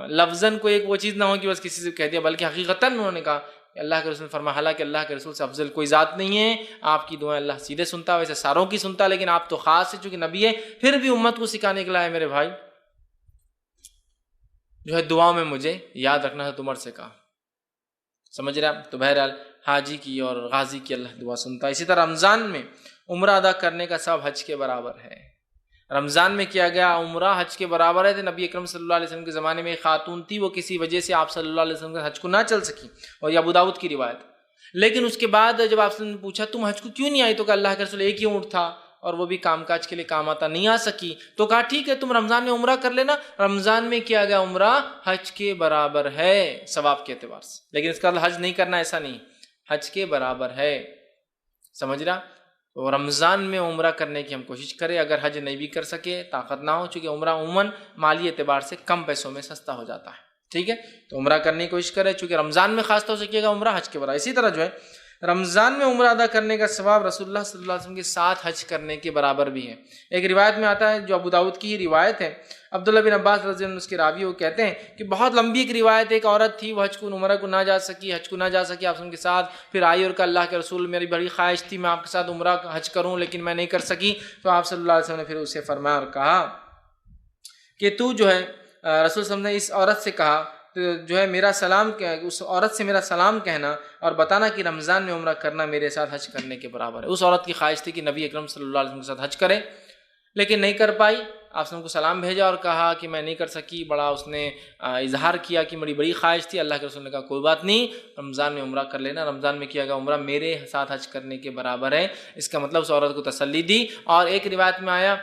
لفظاً کوئی ایک وہ چیز نہ ہو کہ بس کسی سے کہہ دیا، بلکہ حقیقتاً انہوں نے کہا کہ اللہ کے رسول فرمایا حالانکہ اللہ کے رسول سے افضل کوئی ذات نہیں ہے، آپ کی دعائیں اللہ سیدھے سنتا ہے، ویسے ساروں کی سنتا ہے لیکن آپ تو خاص ہے چونکہ نبی ہے۔ پھر بھی امت کو سکھانے کے لیے میرے بھائی جو ہے دعا میں مجھے یاد رکھنا ہے، تو عمر سے کہا، سمجھ رہے آپ؟ تو بہرحال حاجی کی اور غازی کی اللہ دعا سنتا ہے۔ اسی طرح رمضان میں عمرہ ادا کرنے کا ثواب حج کے برابر ہے۔ رمضان میں کیا گیا عمرہ حج کے برابر ہے۔ تو نبی اکرم صلی اللہ علیہ وسلم کے زمانے میں ایک خاتون تھی، وہ کسی وجہ سے آپ صلی اللہ علیہ وسلم کے حج کو نہ چل سکی، اور یہ ابو داؤد کی روایت۔ لیکن اس کے بعد جب آپ نے پوچھا تم حج کو کیوں نہیں آئی، تو کہ اللہ کے رسول ایک ہی اونٹ تھا اور وہ بھی کام کاج کے لیے کام آتا، نہیں آ سکی۔ تو کہا ٹھیک ہے تم رمضان میں عمرہ کر لینا۔ رمضان میں کیا گیا عمرہ حج کے برابر ہے ثواب کے اعتبار سے، لیکن اس کا حج نہیں کرنا ایسا نہیں۔ حج کے برابر ہے. سمجھ رہا؟ تو رمضان میں عمرہ کرنے کی ہم کوشش کریں. اگر حج نہیں بھی کر سکے، طاقت نہ ہو، چونکہ عمرہ عموماً مالی اعتبار سے کم پیسوں میں سستا ہو جاتا ہے. ٹھیک ہے، تو عمرہ کرنے کی کوشش کرے، چونکہ رمضان میں خاص طور سے کیے گا عمرہ حج کے برابر. اسی طرح جو ہے رمضان میں عمرہ ادا کرنے کا ثواب رسول اللہ صلی اللہ علیہ وسلم کے ساتھ حج کرنے کے برابر بھی ہے. ایک روایت میں آتا ہے جو ابو داؤد کی ہی روایت ہے، عبداللہ بن عباس رضی اللہ عنہ اس کے راوی، وہ کہتے ہیں کہ بہت لمبی ایک روایت، ایک عورت تھی، وہ حج کو عمرہ کو نہ جا سکی، حج کو نہ جا سکی آپ کے ساتھ، پھر آئی اور کہا اللہ کے رسول میری بڑی خواہش تھی میں آپ کے ساتھ عمرہ حج کروں لیکن میں نہیں کر سکی. تو آپ صلی اللہ علیہ وسلم نے پھر اسے فرمایا اور کہا کہ تو جو ہے رسول صلی اللہ علیہ وسلم نے اس عورت سے کہا جو ہے میرا سلام، اس عورت سے میرا سلام کہنا اور بتانا کہ رمضان میں عمرہ کرنا میرے ساتھ حج کرنے کے برابر ہے. اس عورت کی خواہش تھی کہ نبی اکرم صلی اللہ علیہ وسلم کے ساتھ حج کرے لیکن نہیں کر پائی. آپ نے کو سلام بھیجا اور کہا کہ میں نہیں کر سکی، بڑا اس نے اظہار کیا کہ میری بڑی خواہش تھی. اللہ کے رسول نے کہا کوئی بات نہیں، رمضان میں عمرہ کر لینا، رمضان میں کیا گیا عمرہ میرے ساتھ حج کرنے کے برابر ہے. اس کا مطلب اس عورت کو تسلی دی. اور ایک روایت میں آیا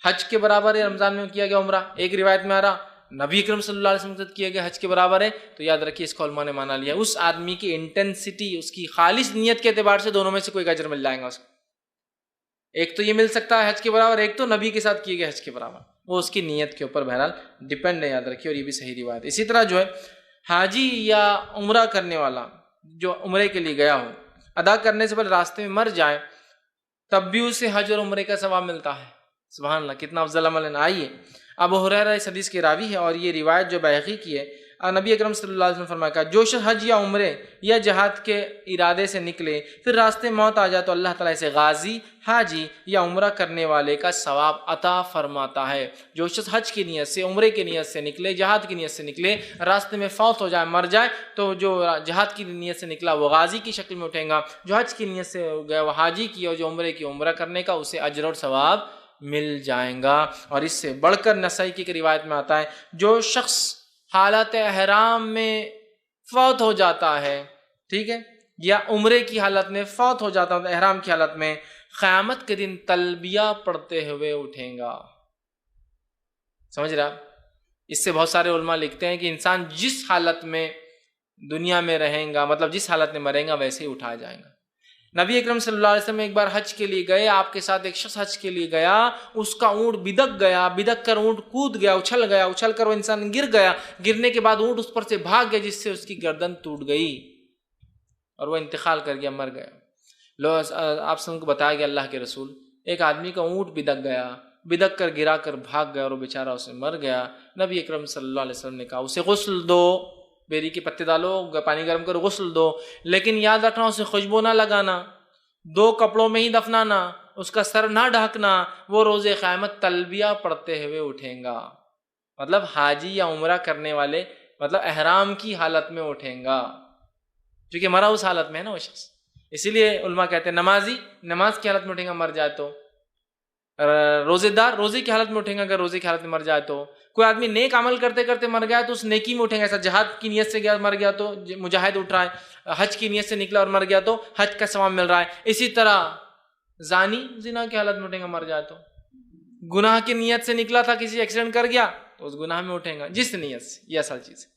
حج کے برابر ہے رمضان میں کیا گیا عمرہ، ایک روایت میں آ رہا نبی اکرم صلی اللہ علیہ وسلم سے کیا گیا حج کے برابر ہے. تو یاد رکھیے اس کو علماء نے مانا لیا. اس آدمی کی انٹینسٹی، اس کی خالص نیت کے اعتبار سے دونوں میں سے کوئی اجر مل جائے گا اس کو. ایک تو یہ مل سکتا ہے حج کے برابر، ایک تو نبی کے ساتھ کیے گئے حج کے برابر. وہ اس کی نیت کے اوپر بہرحال ڈیپینڈ ہے، یاد رکھیے، اور یہ بھی صحیح روایت ہے. اسی طرح جو ہے حاجی یا عمرہ کرنے والا جو عمرے کے لیے گیا ہو، ادا کرنے سے پہلے راستے میں مر جائے تب بھی اسے حج اور عمرے کا ثواب ملتا ہے. سبحان اللہ، کتنا افضل عمل ہے. آئیے ابو ہریرہ اس حدیث کے راوی ہے اور یہ روایت جو بیہقی کی ہے، نبی اکرم صلی اللہ علیہ وسلم فرمایا کہ جو شخص حج یا عمرے یا جہاد کے ارادے سے نکلے پھر راستے موت آ جائے تو اللہ تعالیٰ اسے غازی، حاجی یا عمرہ کرنے والے کا ثواب عطا فرماتا ہے. جو شخص حج کی نیت سے، عمرے کی نیت سے نکلے، جہاد کی نیت سے نکلے، راستے میں فوت ہو جائے، مر جائے، تو جو جہاد کی نیت سے نکلا وہ غازی کی شکل میں اٹھیں گا، جو حج کی نیت سے گیا وہ حاجی کی، اور جو عمرے کی عمرہ کرنے کا اسے اجر اور ثواب مل جائیں گا. اور اس سے بڑھ کر نسائی کی روایت میں آتا ہے جو شخص حالت احرام میں فوت ہو جاتا ہے، ٹھیک ہے، یا عمرے کی حالت میں فوت ہو جاتا ہے، احرام کی حالت میں، قیامت کے دن تلبیہ پڑھتے ہوئے اٹھیں گا. سمجھ رہا؟ اس سے بہت سارے علماء لکھتے ہیں کہ انسان جس حالت میں دنیا میں رہیں گا، مطلب جس حالت میں مریں گا ویسے ہی اٹھایا جائے گا. نبی اکرم صلی اللہ علیہ وسلم ایک بار حج کے لیے گئے، آپ کے ساتھ ایک شخص حج کے لیے گیا، اس کا اونٹ بدک گیا، بدک کر اونٹ کود گیا، اچھل کر وہ انسان گر گیا، گرنے کے بعد اونٹ اس پر سے بھاگ گیا جس سے اس کی گردن ٹوٹ گئی اور وہ انتقال کر گیا، مر گیا. آپ سب کو بتایا گیا اللہ کے رسول ایک آدمی کا اونٹ بدک گیا، بدک کر گرا کر بھاگ گیا اور وہ بیچارہ اسے مر گیا. نبی اکرم صلی اللہ علیہ وسلم نے کہا اسے غسل دو، بیری کے پتے ڈالو، پانی گرم کرو، غسل دو، لیکن یاد رکھنا اسے خوشبو نہ لگانا، 2 کپڑوں میں ہی دفنانا، اس کا سر نہ ڈھانکنا، وہ روز قیامت تلبیہ پڑھتے ہوئے اٹھیں گا. مطلب حاجی یا عمرہ کرنے والے مطلب احرام کی حالت میں اٹھیں گا، کیونکہ مرا اس حالت میں ہے نا وہ شخص. اسی لیے علماء کہتے ہیں نمازی نماز کی حالت میں اٹھیں گا مر جائے تو، روزے دار روزے کی حالت میں اٹھیں گا اگر روزے کی حالت میں مر جائے تو، کوئی آدمی نیک عمل کرتے کرتے مر گیا تو اس نیکی میں اٹھیں گا. ایسا جہاد کی نیت سے گیا مر گیا تو مجاہد اٹھ رہا ہے، حج کی نیت سے نکلا اور مر گیا تو حج کا ثواب مل رہا ہے. اسی طرح زانی زنا کی حالت میں اٹھیں گا مر جائے تو، گناہ کی نیت سے نکلا تھا کسی ایکسیڈنٹ کر گیا تو اس گناہ میں اٹھیں گا جس نیت سے. یہ اصل چیز ہے.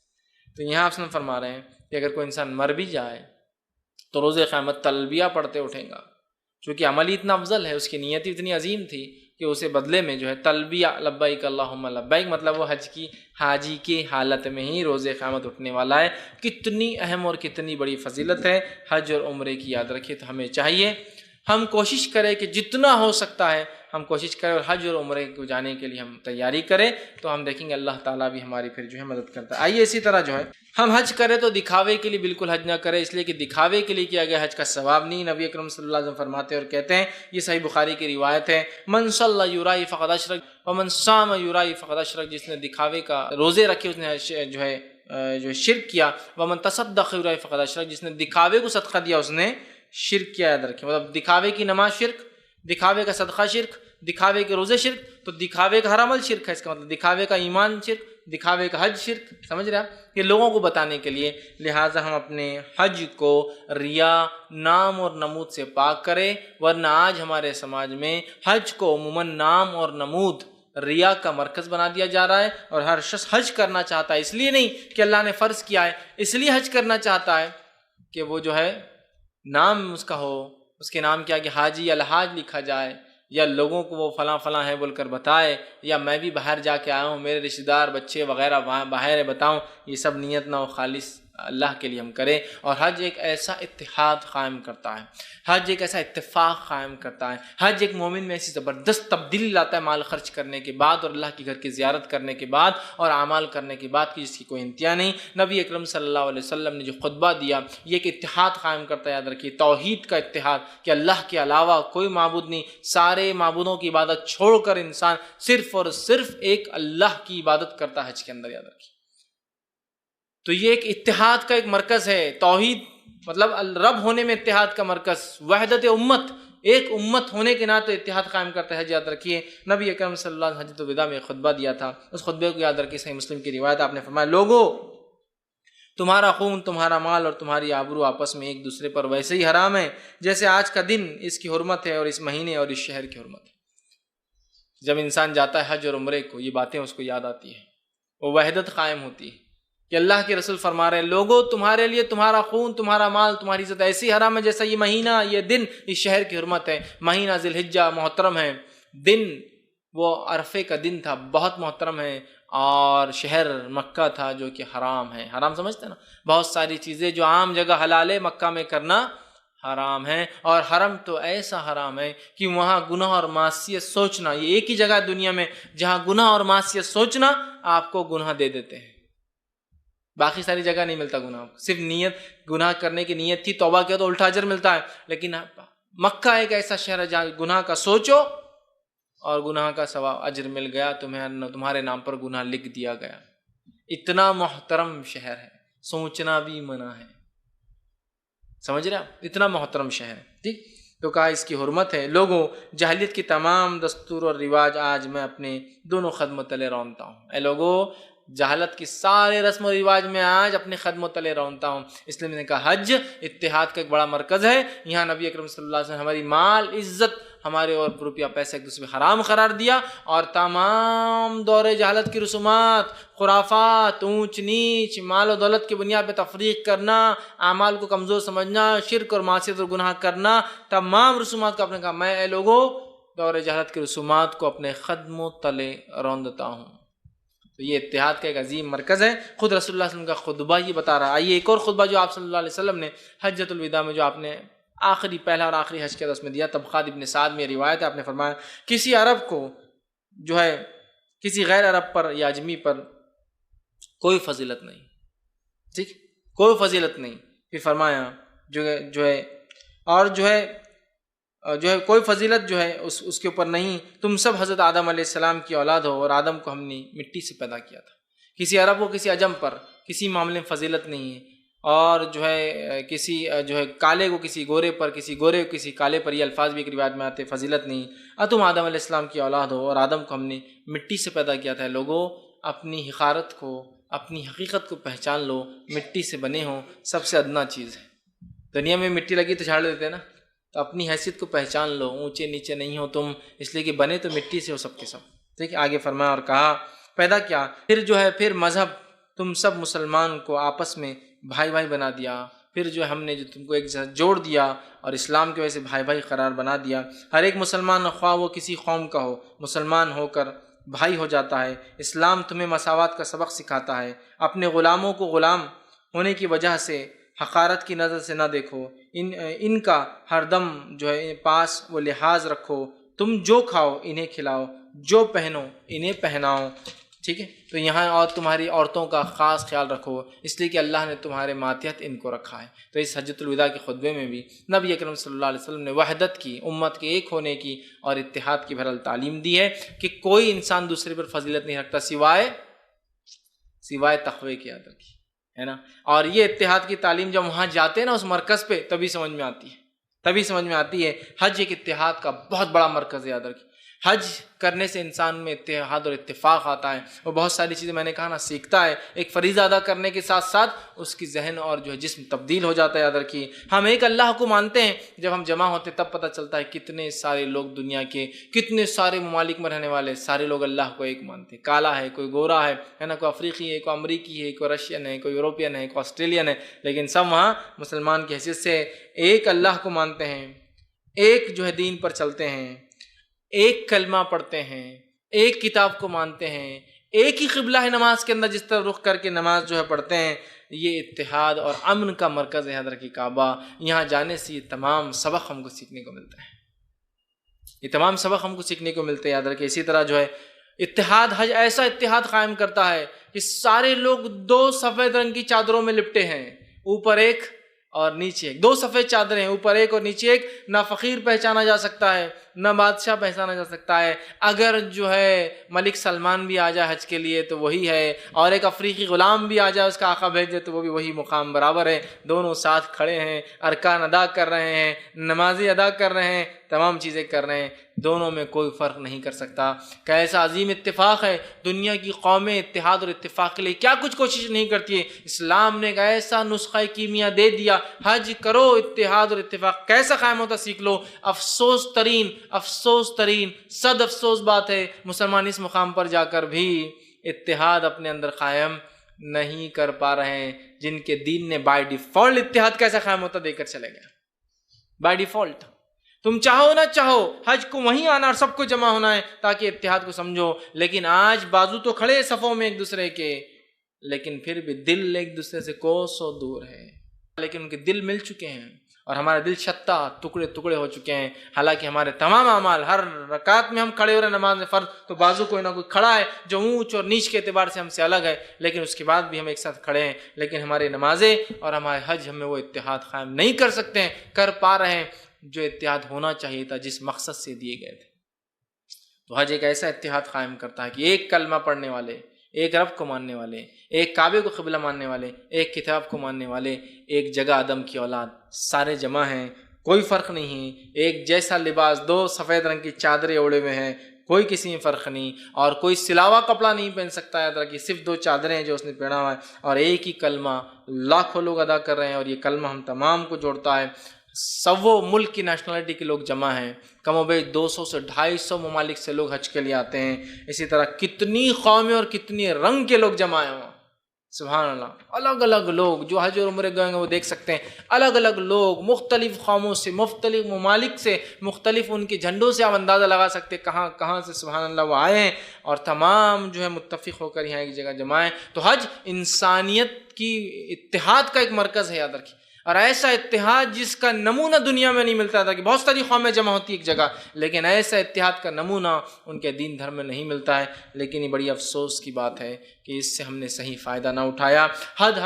تو یہاں آپ نے فرما رہے ہیں کہ اگر کوئی انسان مر بھی جائے تو روز قیامت تلبیہ پڑھتے اٹھیں گا، چونکہ عمل اتنا افضل ہے، اس کی نیت اتنی عظیم تھی کہ اسے بدلے میں جو ہے تلبیہ لبیک اللہم لبیک، مطلب وہ حاجی کی حالت میں ہی روز قیامت اٹھنے والا ہے. کتنی اہم اور کتنی بڑی فضیلت ہے حج اور عمرے کی، یاد رکھیے. تو ہمیں چاہیے ہم کوشش کریں کہ جتنا ہو سکتا ہے ہم کوشش کریں اور حج اور عمرے کو جانے کے لیے ہم تیاری کریں، تو ہم دیکھیں گے اللہ تعالیٰ بھی ہماری پھر جو ہے مدد کرتا ہے. آئیے اسی طرح جو ہے ہم حج کریں تو دکھاوے کے لیے بالکل حج نہ کریں، اس لیے کہ دکھاوے کے لیے کیا گیا حج کا ثواب نہیں. نبی اکرم صلی اللہ علیہ وسلم فرماتے اور کہتے ہیں، یہ صحیح بخاری کی روایت ہے، من صلی یرائی فقد اشرک ومن صام یرائی فقد اشرک، جس نے دکھاوے کا روزے رکھے اس نے جو شرک کیا، ومن تصدق یرائی فقد اشرک، جس نے دکھاوے کو صدقہ دیا اس نے شرک کیا. یاد رکھیں، مطلب دکھاوے کی نماز شرک، دکھاوے کا صدقہ شرک، دکھاوے کے روزے شرک، تو دکھاوے کا ہر عمل شرک ہے. اس کا مطلب دکھاوے کا ایمان شرک، دکھاوے کا حج شرک. سمجھ رہے آپ، یہ لوگوں کو بتانے کے لیے. لہٰذا ہم اپنے حج کو ریا، نام اور نمود سے پاک کریں، ورنہ آج ہمارے سماج میں حج کو عموماً نام اور نمود، ریا کا مرکز بنا دیا جا رہا ہے. اور ہر شخص حج کرنا چاہتا ہے، اس لیے نہیں کہ اللہ نے فرض کیا ہے، اس لیے حج کرنا چاہتا ہے کہ وہ جو ہے نام اس کا ہو، اس کے نام کے آگے حاجی الحاج لکھا جائے، یا لوگوں کو وہ فلاں فلاں ہے بول کر بتائے، یا میں بھی باہر جا کے آیا ہوں، میرے رشتہ دار بچے وغیرہ وہاں باہر ہے بتاؤں، یہ سب نیت نہ ہو، خالص اللہ کے لیے ہم کریں۔ اور حج ایک ایسا اتحاد قائم کرتا ہے، حج ایک ایسا اتفاق قائم کرتا ہے، حج ایک مومن میں ایسی زبردست تبدیلی لاتا ہے مال خرچ کرنے کے بعد اور اللہ کے گھر کی زیارت کرنے کے بعد اور اعمال کرنے کے بعد کی جس کی کوئی انتہا نہیں۔ نبی اکرم صلی اللہ علیہ وسلم نے جو خطبہ دیا یہ ایک اتحاد قائم کرتا ہے، یاد رکھیے توحید کا اتحاد، کہ اللہ کے علاوہ کوئی معبود نہیں، سارے معبودوں کی عبادت چھوڑ کر انسان صرف اور صرف ایک اللہ کی عبادت کرتا ہے حج کے اندر، یاد رکھیے۔ تو یہ ایک اتحاد کا ایک مرکز ہے، توحید مطلب رب ہونے میں اتحاد کا مرکز، وحدت امت، ایک امت ہونے کے ناطے اتحاد قائم کرتا ہے حج، یاد رکھیے۔ نبی اکرم صلی اللہ علیہ وسلم حجۃ الوداع میں خطبہ دیا تھا، اس خطبے کو یاد رکھیے، صحیح مسلم کی روایت، آپ نے فرمایا لوگو تمہارا خون، تمہارا مال اور تمہاری آبرو آپس میں ایک دوسرے پر ویسے ہی حرام ہے جیسے آج کا دن اس کی حرمت ہے اور اس مہینے اور اس شہر کی حرمت ہے۔ جب انسان جاتا ہے حج اور عمرے کو یہ باتیں اس کو یاد آتی ہیں، وہ وحدت قائم ہوتی ہے کہ اللہ کے رسول فرما رہے ہیں لوگوں تمہارے لیے تمہارا خون، تمہارا مال، تمہاری عزت ایسی حرام ہے جیسا یہ مہینہ، یہ دن اس شہر کی حرمت ہے۔ مہینہ ذی الحجہ محترم ہے، دن وہ عرفے کا دن تھا بہت محترم ہے، اور شہر مکہ تھا جو کہ حرام ہے۔ حرام سمجھتے ہیں نا، بہت ساری چیزیں جو عام جگہ حلال ہے مکہ میں کرنا حرام ہے، اور حرم تو ایسا حرام ہے کہ وہاں گناہ اور معصیت سوچنا، یہ ایک ہی جگہ دنیا میں جہاں گناہ اور معصیت سوچنا آپ کو گناہ دے دیتے ہیں، باقی ساری جگہ نہیں ملتا گناہ، صرف نیت گناہ کرنے کی نیت تھی، توبہ کیا تو الٹا اجر ملتا ہے۔ لیکن مکہ ایک ایسا شہر ہے جہاں گناہ کا سوچو اور گناہ کا ثواب اجر مل گیا، تمہارے نام پر گناہ لکھ دیا گیا۔ اتنا محترم شہر ہے، سوچنا بھی منع ہے، سمجھ رہے آپ، اتنا محترم شہر ہے، ٹھیک۔ تو کہا اس کی حرمت ہے۔ لوگوں جاہلیت کی تمام دستور اور رواج آج میں اپنے دونوں قدموں تلے رونتا ہوں۔ اے لوگوں جہالت کی سارے رسم و رواج میں آج اپنے قدموں تلے رونتا ہوں، اس لیے میں نے کہا حج اتحاد کا ایک بڑا مرکز ہے۔ یہاں نبی اکرم صلی اللہ علیہ وسلم ہماری مال عزت، ہمارے اور روپیہ پیسہ ایک دوسرے میں حرام قرار دیا، اور تمام دور جہالت کی رسومات، خرافات، اونچ نیچ، مال و دولت کی بنیاد پہ تفریق کرنا، اعمال کو کمزور سمجھنا، شرک اور معصیت اور گناہ کرنا، تمام رسومات کو اپنے کہا میں اے لوگوں دور جہالت کی رسومات کو اپنے قدموں تلے روندتا ہوں۔ تو یہ اتحاد کا ایک عظیم مرکز ہے، خود رسول اللہ صلی اللہ علیہ وسلم کا خطبہ یہ بتا رہا ہے۔ آئیے ایک اور خطبہ جو آپ صلی اللہ علیہ وسلم نے حجۃ الوداع میں جو آپ نے پہلا اور آخری حج کے اس میں دیا، طبقات ابن سعد میں روایت ہے، آپ نے فرمایا کسی عرب کو جو ہے کسی غیر عرب پر یا اجمی پر کوئی فضیلت نہیں، ٹھیک، کوئی فضیلت نہیں۔ پھر فرمایا جو ہے کوئی فضیلت جو ہے اس کے اوپر نہیں، تم سب حضرت آدم علیہ السلام کی اولاد ہو اور آدم کو ہم نے مٹی سے پیدا کیا تھا۔ کسی عرب کو کسی عجم پر کسی معاملے میں فضیلت نہیں ہے، اور کسی کالے کو کسی گورے پر، کسی گورے کو کسی کالے پر، یہ الفاظ بھی ایک روایت میں آتے، فضیلت نہیں۔ تم آدم علیہ السلام کی اولاد ہو اور آدم کو ہم نے مٹی سے پیدا کیا تھا۔ لوگوں اپنی حقارت کو، اپنی حقیقت کو پہچان لو، مٹی سے بنے ہو، سب سے ادنا چیز ہے۔ دنیا میں مٹی لگی تو جھاڑ دیتے ہیں نا، تو اپنی حیثیت کو پہچان لو، اونچے نیچے نہیں ہو تم، اس لیے کہ بنے تو مٹی سے ہو سب کے سب، ٹھیک ہے۔ آگے فرمایا اور کہا پیدا کیا، پھر مذہب تم سب مسلمان کو آپس میں بھائی بھائی بنا دیا، پھر ہم نے جو تم کو ایک ساتھ جوڑ دیا اور اسلام کی وجہ سے بھائی بھائی قرار بنا دیا۔ ہر ایک مسلمان خواہ وہ کسی قوم کا ہو، مسلمان ہو کر بھائی ہو جاتا ہے۔ اسلام تمہیں مساوات کا سبق سکھاتا ہے۔ اپنے غلاموں کو غلام ہونے کی وجہ سے حقارت کی نظر سے نہ دیکھو، ان کا ہر دم پاس وہ لحاظ رکھو۔ تم جو کھاؤ انہیں کھلاؤ، جو پہنو انہیں پہناؤ، ٹھیک ہے۔ تو یہاں اور تمہاری عورتوں کا خاص خیال رکھو، اس لیے کہ اللہ نے تمہارے ماتحت ان کو رکھا ہے۔ تو اس حجۃ الوداع کے خطبے میں بھی نبی اکرم صلی اللہ علیہ وسلم نے وحدت کی، امت کے ایک ہونے کی اور اتحاد کی بہرحال تعلیم دی ہے کہ کوئی انسان دوسرے پر فضیلت نہیں رکھتا سوائے تقوی کے، یاد رکھی ہے نا۔ اور یہ اتحاد کی تعلیم جب وہاں جاتے ہیں نا اس مرکز پہ، تبھی سمجھ میں آتی ہے، حج ایک اتحاد کا بہت بڑا مرکز ہے، یاد رکھیے۔ حج کرنے سے انسان میں اتحاد اور اتفاق آتا ہے، وہ بہت ساری چیزیں میں نے کہا نا سیکھتا ہے، ایک فریضہ ادا کرنے کے ساتھ ساتھ اس کی ذہن اور جو ہے جسم تبدیل ہو جاتا ہے۔ یاد رکھیے ہم ایک اللہ کو مانتے ہیں، جب ہم جمع ہوتے تب پتہ چلتا ہے کتنے سارے لوگ دنیا کے کتنے سارے ممالک میں رہنے والے سارے لوگ اللہ کو ایک مانتے ہیں، کالا ہے، کوئی گورا ہے نا، کوئی افریقی ہے، کوئی امریکی ہے، کوئی رشین ہے، کوئی یوروپین ہے، کوئی آسٹریلین ہے، لیکن سب وہاں مسلمان کی حیثیت سے ایک اللہ کو مانتے ہیں، ایک جو ہے دین پر چلتے ہیں، ایک کلمہ پڑھتے ہیں، ایک کتاب کو مانتے ہیں، ایک ہی قبلہ ہے نماز کے اندر جس طرح رخ کر کے نماز جو ہے پڑھتے ہیں۔ یہ اتحاد اور امن کا مرکز ہے یاد رکھیے کعبہ۔ یہاں جانے سے یہ تمام سبق ہم کو سیکھنے کو ملتا ہے، یہ تمام سبق ہم کو سیکھنے کو ملتے ہیں، یاد رکھیے۔ اسی طرح جو ہے اتحاد، حج ایسا اتحاد قائم کرتا ہے کہ سارے لوگ دو سفید رنگ کی چادروں میں لپٹے ہیں، اوپر ایک اور نیچے ایک، دو سفید چادریں ہیں، اوپر ایک اور نیچے ایک۔ نہ فقیر پہچانا جا سکتا ہے، نہ بادشاہ پہچانا جا سکتا ہے۔ اگر جو ہے ملک سلمان بھی آ جائے حج کے لیے تو وہی ہے، اور ایک افریقی غلام بھی آ جائے اس کا آقا بھیج دے تو وہ بھی وہی مقام برابر ہے۔ دونوں ساتھ کھڑے ہیں، ارکان ادا کر رہے ہیں، نمازیں ادا کر رہے ہیں، تمام چیزیں کر رہے ہیں، دونوں میں کوئی فرق نہیں کر سکتا۔ کیسا عظیم اتفاق ہے! دنیا کی قومیں اتحاد اور اتفاق کے لیے کیا کچھ کوشش نہیں کرتی ہے، اسلام نے ایک ایسا نسخہ کیمیا دے دیا، حج کرو، اتحاد اور اتفاق کیسا قائم ہوتا سیکھ لو۔ افسوس ترین صد افسوس بات ہے مسلمان اس مقام پر جا کر بھی اتحاد اپنے اندر قائم نہیں کر پا رہے ہیں، جن کے دین نے بائی ڈیفالٹ اتحاد کیسا قائم ہوتا دے کر چلے گیا۔ بائی ڈیفالٹ تم چاہو نہ چاہو حج کو وہیں آنا اور سب کو جمع ہونا ہے تاکہ اتحاد کو سمجھو، لیکن آج بازو تو کھڑے صفوں میں ایک دوسرے کے، لیکن پھر بھی دل ایک دوسرے سے کوسوں دور ہے، لیکن ان کے دل مل چکے ہیں اور ہمارے دل شتہ ٹکڑے ٹکڑے ہو چکے ہیں۔ حالانکہ ہمارے تمام اعمال، ہر رکعت میں ہم کھڑے ہو رہے ہیں نماز میں فرض تو بازو کوئی نہ کوئی کھڑا ہے جو اونچ اور نیچ کے اعتبار سے ہم سے الگ ہے، لیکن اس کے بعد بھی ہم ایک ساتھ کھڑے ہیں، لیکن ہماری نمازیں اور ہمارے حج ہمیں وہ اتحاد قائم نہیں کر سکتے ہیں، کر پا رہے ہیں جو اتحاد ہونا چاہیے تھا، جس مقصد سے دیے گئے تھے۔ تو حج ایک ایسا اتحاد قائم کرتا ہے کہ ایک کلمہ پڑھنے والے، ایک رب کو ماننے والے، ایک کعبے کو قبلہ ماننے والے، ایک کتاب کو ماننے والے، ایک جگہ آدم کی اولاد، سارے جمع ہیں، کوئی فرق نہیں ہے، ایک جیسا لباس، دو سفید رنگ کی چادریں اوڑے ہوئے ہیں، کوئی کسی میں فرق نہیں، اور کوئی سلاوا کپڑا نہیں پہن سکتا ہے، کہ صرف دو چادریں ہیں جو اس نے پہنا ہوا ہے، اور ایک ہی کلمہ لاکھوں لوگ ادا کر رہے ہیں، اور یہ کلمہ ہم تمام کو جوڑتا ہے۔ سو ملک کی نیشنلٹی کے لوگ جمع ہیں، کم و بیش 200 سے 250 ممالک سے لوگ حج کے لیے آتے ہیں، اسی طرح کتنی قومیں اور کتنی رنگ کے لوگ جمع ہیں وہاں، سبحان اللہ۔ الگ الگ لوگ جو حج اور عمرے گئے ہیں وہ دیکھ سکتے ہیں، الگ الگ لوگ مختلف قوموں سے، مختلف ممالک سے، مختلف ان کے جھنڈوں سے آپ اندازہ لگا سکتے ہیں کہاں کہاں سے سبحان اللہ وہ آئے ہیں، اور تمام جو ہے متفق ہو کر یہاں ایک جگہ جمع ہیں۔ تو حج انسانیت کی اتحاد کا ایک مرکز ہے، یاد رکھیے، اور ایسا اتحاد جس کا نمونہ دنیا میں نہیں ملتا تھا، کہ بہت ساری قومیں جمع ہوتی ایک جگہ، لیکن ایسا اتحاد کا نمونہ ان کے دین دھرم میں نہیں ملتا ہے۔ لیکن یہ بڑی افسوس کی بات ہے کہ اس سے ہم نے صحیح فائدہ نہ اٹھایا۔ حج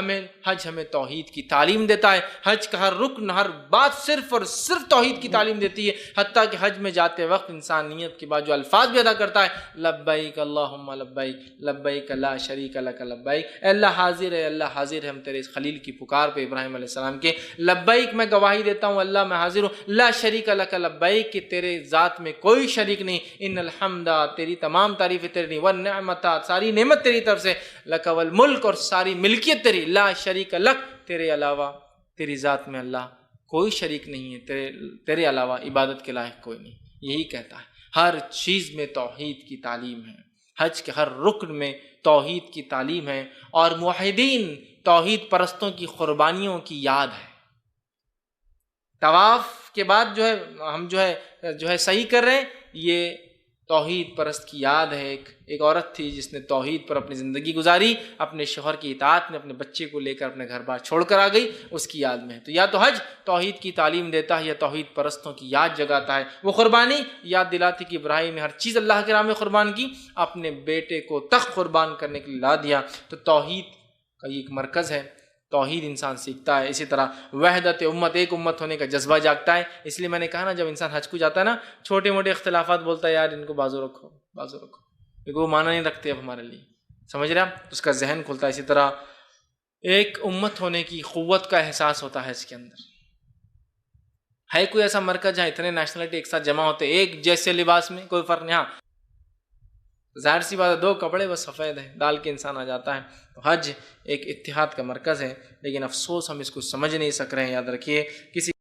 ہمیں توحید کی تعلیم دیتا ہے، حج کا ہر رکن، ہر بات صرف اور صرف توحید کی تعلیم دیتی ہے، حتیٰ کہ حج میں جاتے وقت انسانیت کے بعد جو الفاظ بھی ادا کرتا ہے، لبیک اللہم لبیک، لبیک لا شریک لک لبیک، اے اللہ حاضر ہے، اللہ حاضر ہے، ہم تیرے اس خلیل کی پکار پہ ابراہیم علیہ السلام کے، لبیک میں گواہی دیتا ہوں اللہ میں حاضر ہوں، لا شریک لک لبیک کہ تیرے ذات میں کوئی شریک نہیں، ان الحمد تیری تمام تعریف تیری نہیں، والنعمت ساری نعمت تیری طرف سے، لک والملک اور ساری ملکیت تیری، لا شریک لک تیرے علاوہ، تیری ذات میں اللہ کوئی شریک نہیں ہے، تیرے علاوہ عبادت کے لائق کوئی نہیں، یہی کہتا ہے۔ ہر چیز میں توحید کی تعلیم ہے، حج کے ہر رکن میں توحید کی تعلیم ہے، اور موحدین توحید پرستوں کی قربانیوں کی یاد ہے۔ طواف کے بعد جو ہے ہم جو ہے صحیح کر رہے ہیں، یہ توحید پرست کی یاد ہے۔ ایک عورت تھی جس نے توحید پر اپنی زندگی گزاری، اپنے شوہر کی اطاعت میں اپنے بچے کو لے کر اپنے گھر بار چھوڑ کر آ گئی، اس کی یاد میں ہے۔ تو یا تو حج توحید کی تعلیم دیتا ہے یا توحید پرستوں کی یاد جگاتا ہے۔ وہ قربانی یاد دلاتی کہ ابراہیم نے ہر چیز اللہ کے راہ میں قربان کی، اپنے بیٹے کو تخت قربان کرنے کے لیے لا دیا۔ تو توحید کا یہ ایک مرکز ہے، توحید انسان سیکھتا ہے۔ اسی طرح وحدت امت، ایک امت ہونے کا جذبہ جاگتا ہے۔ اس لیے میں نے کہا نا، جب انسان حج کو جاتا ہے نا، چھوٹے موٹے اختلافات بولتا ہے، یار ان کو بازو رکھو بازو رکھو، کیونکہ وہ معنی نہیں رکھتے اب ہمارے لیے، سمجھ رہے آپ؟ اس کا ذہن کھلتا ہے۔ اسی طرح ایک امت ہونے کی قوت کا احساس ہوتا ہے اس کے اندر۔ ہے کوئی ایسا مرکز جہاں اتنے نیشنلٹی ایک ساتھ جمع ہوتے ایک جیسے لباس میں؟ کوئی فرق نہیں. ہاں ظاہر سی بات ہے 2 کپڑے بس سفید ہیں ڈال کے انسان آ جاتا ہے. تو حج ایک اتحاد کا مرکز ہے، لیکن افسوس ہم اس کو سمجھ نہیں سک رہے ہیں. یاد رکھیے کسی